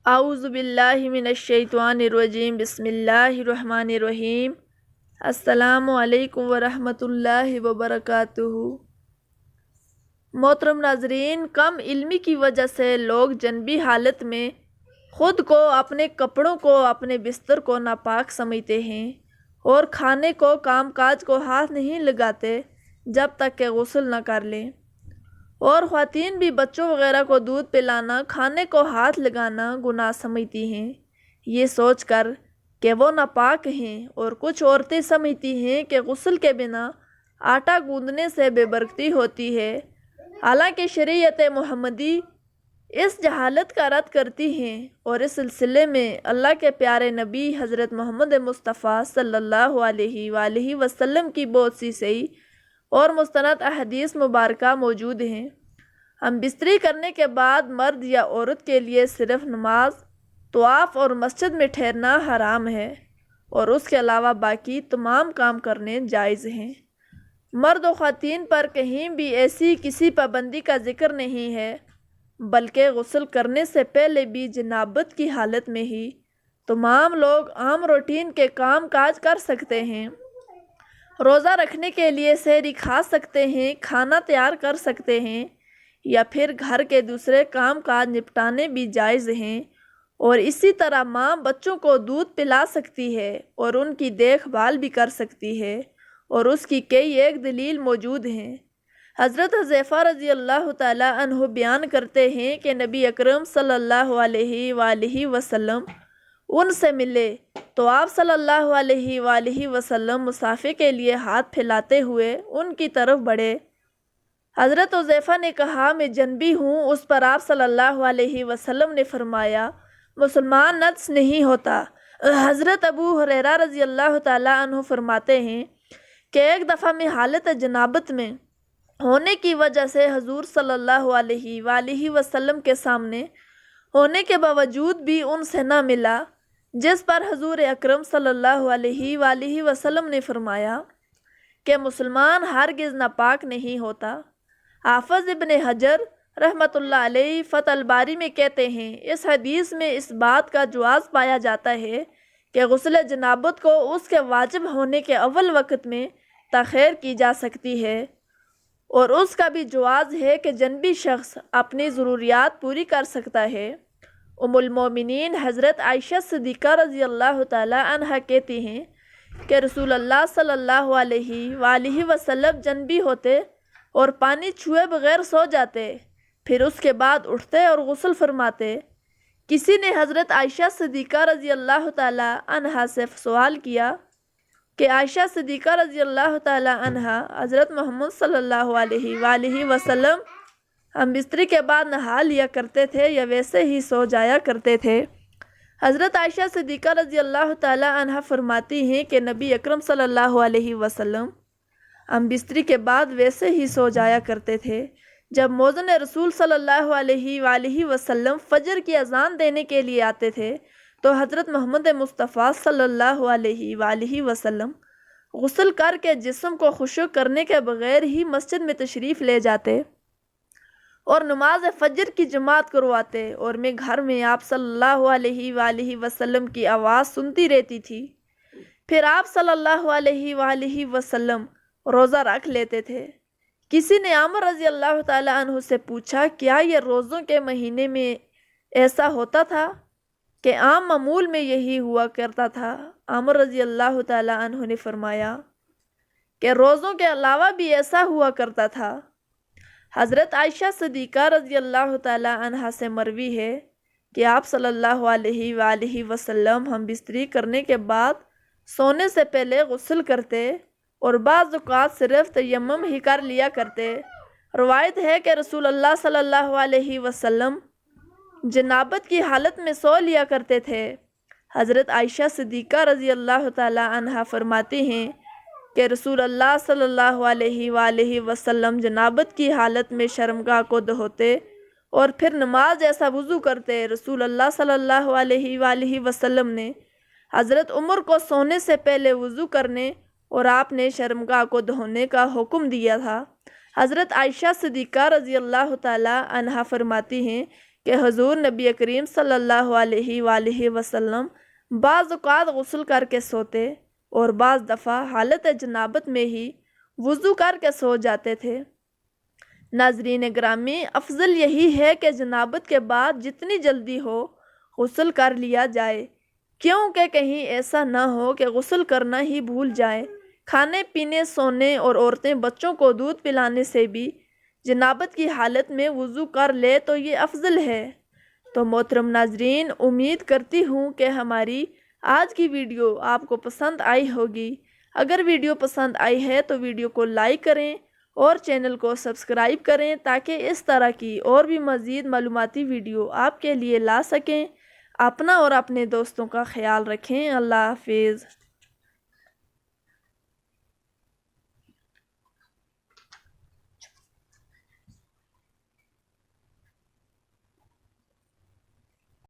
اعوذ باللہ من الشیطان الرجیم بسم اللہ الرحمن الرحیم۔ السلام علیکم ورحمۃ اللہ وبرکاتہ۔ محترم ناظرین، کم علمی کی وجہ سے لوگ جنبی حالت میں خود کو، اپنے کپڑوں کو، اپنے بستر کو ناپاک سمجھتے ہیں اور کھانے کو، کام کاج کو ہاتھ نہیں لگاتے جب تک کہ غسل نہ کر لیں، اور خواتین بھی بچوں وغیرہ کو دودھ پلانا، کھانے کو ہاتھ لگانا گناہ سمجھتی ہیں، یہ سوچ کر کہ وہ ناپاک ہیں، اور کچھ عورتیں سمجھتی ہیں کہ غسل کے بنا آٹا گوندنے سے بے برکتی ہوتی ہے، حالانکہ شریعت محمدی اس جہالت کا رد کرتی ہیں، اور اس سلسلے میں اللہ کے پیارے نبی حضرت محمد مصطفیٰ صلی اللہ علیہ وآلہ وسلم کی بہت سی صحیح اور مستند احادیث مبارکہ موجود ہیں۔ ہم بستری کرنے کے بعد مرد یا عورت کے لیے صرف نماز، طواف اور مسجد میں ٹھہرنا حرام ہے، اور اس کے علاوہ باقی تمام کام کرنے جائز ہیں۔ مرد و خواتین پر کہیں بھی ایسی کسی پابندی کا ذکر نہیں ہے، بلکہ غسل کرنے سے پہلے بھی جنابت کی حالت میں ہی تمام لوگ عام روٹین کے کام کاج کر سکتے ہیں۔ روزہ رکھنے کے لیے سحری کھا سکتے ہیں، کھانا تیار کر سکتے ہیں، یا پھر گھر کے دوسرے کام کاج نپٹانے بھی جائز ہیں، اور اسی طرح ماں بچوں کو دودھ پلا سکتی ہے اور ان کی دیکھ بھال بھی کر سکتی ہے، اور اس کی کئی ایک دلیل موجود ہیں۔ حضرت حذیفہ رضی اللہ تعالیٰ عنہ بیان کرتے ہیں کہ نبی اکرم صلی اللہ علیہ وآلہ وسلم ان سے ملے تو آپ صلی اللہ علیہ وآلہ وسلم مسافے کے لیے ہاتھ پھیلاتے ہوئے ان کی طرف بڑھے۔ حضرت حذیفہ نے کہا، میں جنبی ہوں۔ اس پر آپ صلی اللہ علیہ وسلم نے فرمایا، مسلمان نجس نہیں ہوتا۔ حضرت ابو ہریرہ رضی اللہ تعالیٰ عنہ فرماتے ہیں کہ ایک دفعہ میں حالت جنابت میں ہونے کی وجہ سے حضور صلی اللہ علیہ وآلہ وسلم کے سامنے ہونے کے باوجود بھی ان سے نہ ملا، جس پر حضور اکرم صلی اللہ علیہ وآلہ وسلم نے فرمایا کہ مسلمان ہرگز ناپاک نہیں ہوتا۔ حافظ ابن حجر رحمۃ اللہ علیہ فتح الباری میں کہتے ہیں، اس حدیث میں اس بات کا جواز پایا جاتا ہے کہ غسل جنابت کو اس کے واجب ہونے کے اول وقت میں تاخیر کی جا سکتی ہے، اور اس کا بھی جواز ہے کہ جنبی شخص اپنی ضروریات پوری کر سکتا ہے۔ ام المومنین حضرت عائشہ صدیقہ رضی اللہ تعالی عنہا کہتی ہیں کہ رسول اللہ صلی اللہ علیہ وآلہ وسلم جنبی ہوتے اور پانی چھوئے بغیر سو جاتے، پھر اس کے بعد اٹھتے اور غسل فرماتے۔ کسی نے حضرت عائشہ صدیقہ رضی اللہ تعالی عنہا سے سوال کیا کہ عائشہ صدیقہ رضی اللہ تعالی عنہا، حضرت محمد صلی اللہ علیہ وآلہ وسلم ہم بستری کے بعد نہا لیا کرتے تھے یا ویسے ہی سو جایا کرتے تھے؟ حضرت عائشہ صدیقہ رضی اللہ تعالی عنہا فرماتی ہیں کہ نبی اکرم صلی اللہ علیہ وسلم ہم بستری کے بعد ویسے ہی سو جایا کرتے تھے۔ جب مؤذن رسول صلی اللہ علیہ وآلہ وسلم فجر کی اذان دینے کے لیے آتے تھے تو حضرت محمد مصطفیٰ صلی اللہ علیہ وآلہ وسلم غسل کر کے جسم کو خشک کرنے کے بغیر ہی مسجد میں تشریف لے جاتے اور نماز فجر کی جماعت کرواتے، اور میں گھر میں آپ صلی اللہ علیہ وآلہ وسلم کی آواز سنتی رہتی تھی۔ پھر آپ صلی اللہ علیہ وآلہ وسلم روزہ رکھ لیتے تھے۔ کسی نے عامر رضی اللہ تعالی عنہ سے پوچھا، کیا یہ روزوں کے مہینے میں ایسا ہوتا تھا؟ کہ عام معمول میں یہی ہوا کرتا تھا۔ عامر رضی اللہ تعالی عنہ نے فرمایا کہ روزوں کے علاوہ بھی ایسا ہوا کرتا تھا۔ حضرت عائشہ صدیقہ رضی اللہ تعالی عنہا سے مروی ہے کہ آپ صلی اللہ علیہ وآلہ وسلم ہم بستری کرنے کے بعد سونے سے پہلے غسل کرتے اور بعض اوقات صرف تیمم ہی کر لیا کرتے۔ روایت ہے کہ رسول اللہ صلی اللہ علیہ وسلم جنابت کی حالت میں سو لیا کرتے تھے۔ حضرت عائشہ صدیقہ رضی اللہ تعالی عنہا فرماتی ہیں کہ رسول اللہ صلی اللہ علیہ وآلہ وسلم جنابت کی حالت میں شرمگاہ کو دھوتے اور پھر نماز جیسا وضو کرتے۔ رسول اللہ صلی اللہ علیہ وآلہ وسلم نے حضرت عمر کو سونے سے پہلے وضو کرنے اور آپ نے شرمگاہ کو دھونے کا حکم دیا تھا۔ حضرت عائشہ صدیقہ رضی اللہ تعالی عنہا فرماتی ہیں کہ حضور نبی کریم صلی اللہ علیہ وآلہ وسلم بعض اوقات غسل کر کے سوتے اور بعض دفعہ حالت جنابت میں ہی وضو کر کے سو جاتے تھے۔ ناظرین گرامی، افضل یہی ہے کہ جنابت کے بعد جتنی جلدی ہو غسل کر لیا جائے، کیونکہ کہیں ایسا نہ ہو کہ غسل کرنا ہی بھول جائیں۔ کھانے پینے، سونے اور عورتیں بچوں کو دودھ پلانے سے بھی جنابت کی حالت میں وضو کر لے تو یہ افضل ہے۔ تو محترم ناظرین، امید کرتی ہوں کہ ہماری آج کی ویڈیو آپ کو پسند آئی ہوگی۔ اگر ویڈیو پسند آئی ہے تو ویڈیو کو لائک کریں اور چینل کو سبسکرائب کریں تاکہ اس طرح کی اور بھی مزید معلوماتی ویڈیو آپ کے لیے لا سکیں۔ اپنا اور اپنے دوستوں کا خیال رکھیں۔ اللہ حافظ۔